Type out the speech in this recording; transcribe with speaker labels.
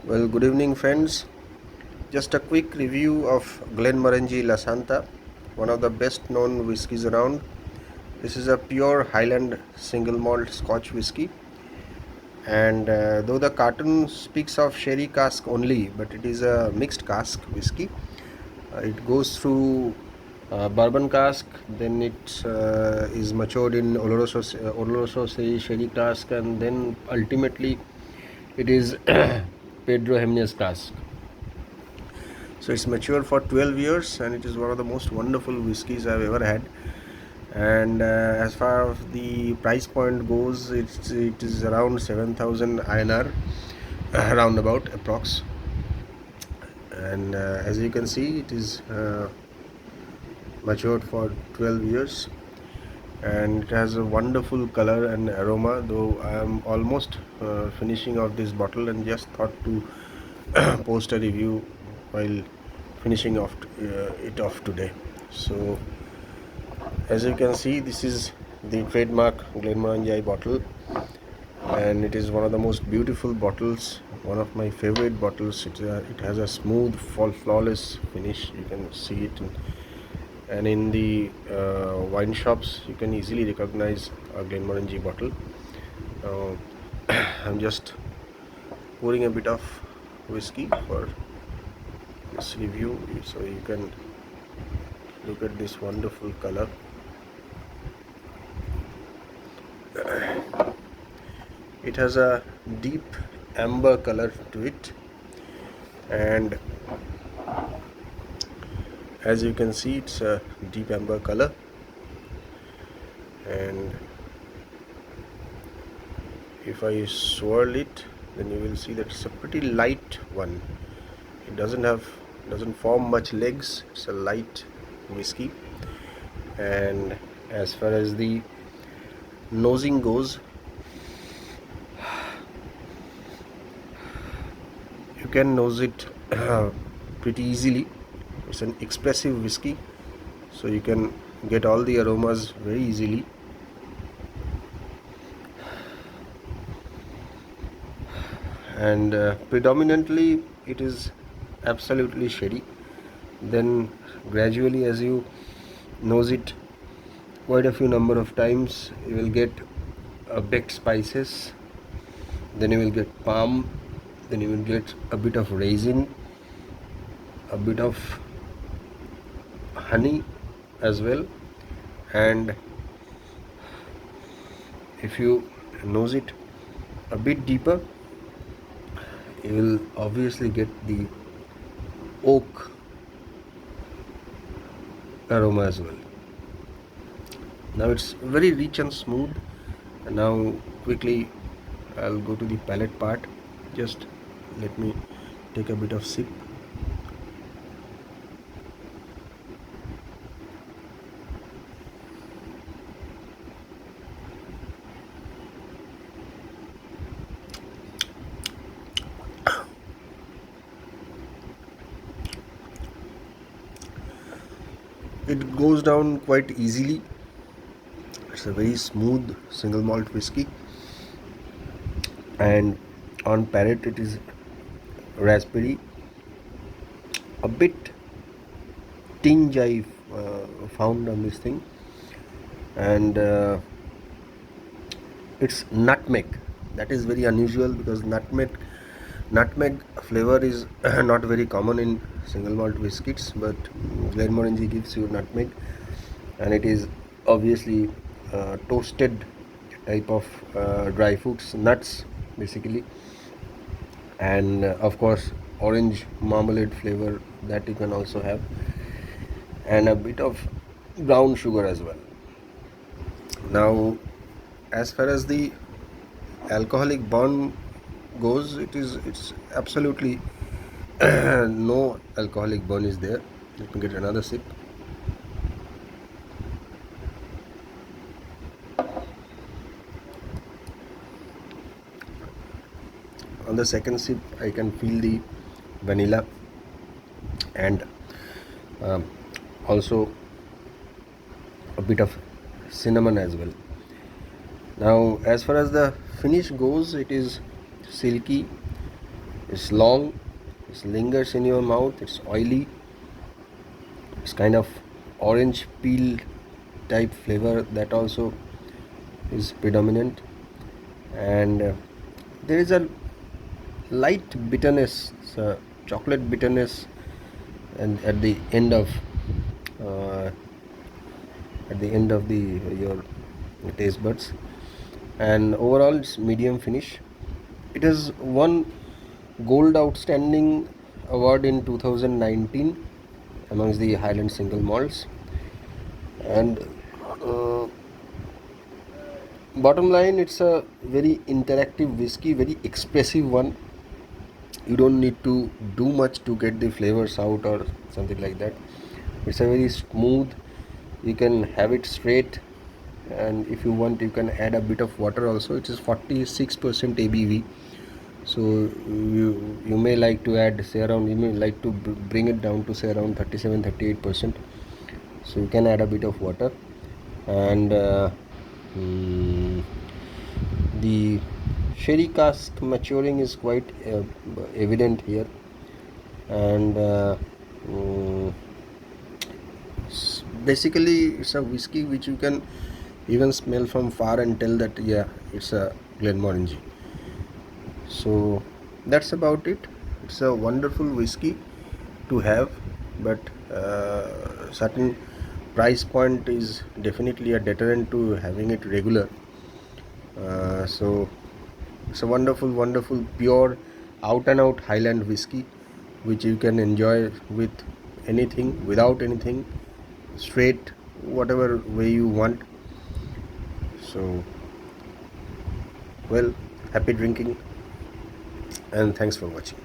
Speaker 1: Well, good evening, friends. Just a quick review of Glenmorengie Lasanta, one of the best known whiskies around. This is a pure Highland single malt Scotch whiskey, and though the cartoon speaks of sherry cask only, but it is a mixed cask whiskey. It goes through bourbon cask, then it is matured in Oloroso sherry cask, and then ultimately it is Pedro Jimenez cask. So it's matured for 12 years and it is one of the most wonderful whiskies I've ever had. And as far as the price point goes, it is around 7,000 INR, around about approx. And as you can see, it is matured for 12 years and it has a wonderful color and aroma. Though I am almost finishing off this bottle and just thought to post a review while finishing off it off today. So as you can see, this is the trademark Glenmorengie bottle, and it is one of the most beautiful bottles, one of my favorite bottles. It has a smooth, flawless finish. You can see it and in the wine shops you can easily recognize a Glenmorengie bottle. I'm just pouring a bit of whiskey for this review so you can look at this wonderful color. It has a deep amber color to it, and as you can see, it's a deep amber color, and if I swirl it, then you will see that it's a pretty light one. It doesn't form much legs. It's a light whiskey. And as far as the nosing goes, you can nose it pretty easily. It's an expressive whiskey, so you can get all the aromas very easily. And predominantly it is absolutely sherry. Then gradually, as you nose it quite a few number of times, you will get baked spices, then you will get palm, then you will get a bit of raisin, a bit of honey as well. And if you nose it a bit deeper, you will obviously get the oak aroma as well. Now it's very rich and smooth. And now quickly I'll go to the palate part. Just let me take a bit of sip. It goes down quite easily. It's a very smooth single malt whiskey, and on palate it is raspberry, a bit tinge I found on this thing, and it's nutmeg. That is very unusual because nutmeg flavor is not very common in single malt whiskies, but Glenmorengie gives you nutmeg, and it is obviously toasted type of dry fruits, nuts basically, and of course orange marmalade flavor that you can also have, and a bit of brown sugar as well. Now, as far as the alcoholic burn goes, it's absolutely no alcoholic burn is there. Let me get another sip. On the second sip, I can feel the vanilla and also a bit of cinnamon as well. Now, as far as the finish goes, it is silky, It's long, it lingers in your mouth, it's oily, it's kind of orange peel type flavor that also is predominant, and there is a light bitterness, chocolate bitterness, and uh, at the end of the your taste buds. And overall, it's medium finish. It has won Gold Outstanding Award in 2019 amongst the Highland single malts. And uh, bottom line, it's a very interactive whiskey, very expressive one. You don't need to do much to get the flavors out or something like that. It's a very smooth. You can have it straight, and if you want, you can add a bit of water also. It is 46% ABV, so you may like to add, say, around, you may like to bring it down to, say, around 37-38%. So you can add a bit of water, and mm, the sherry cask maturing is quite evident here. And mm, basically, it's a whiskey which you can even smell from far and tell that, yeah, it's a Glenmorengie. So that's about it. It's a wonderful whiskey to have, but certain price point is definitely a deterrent to having it regular. So it's a wonderful, wonderful, pure, out and out Highland whiskey, which you can enjoy with anything, without anything, straight, whatever way you want. So, well, happy drinking, and thanks for watching.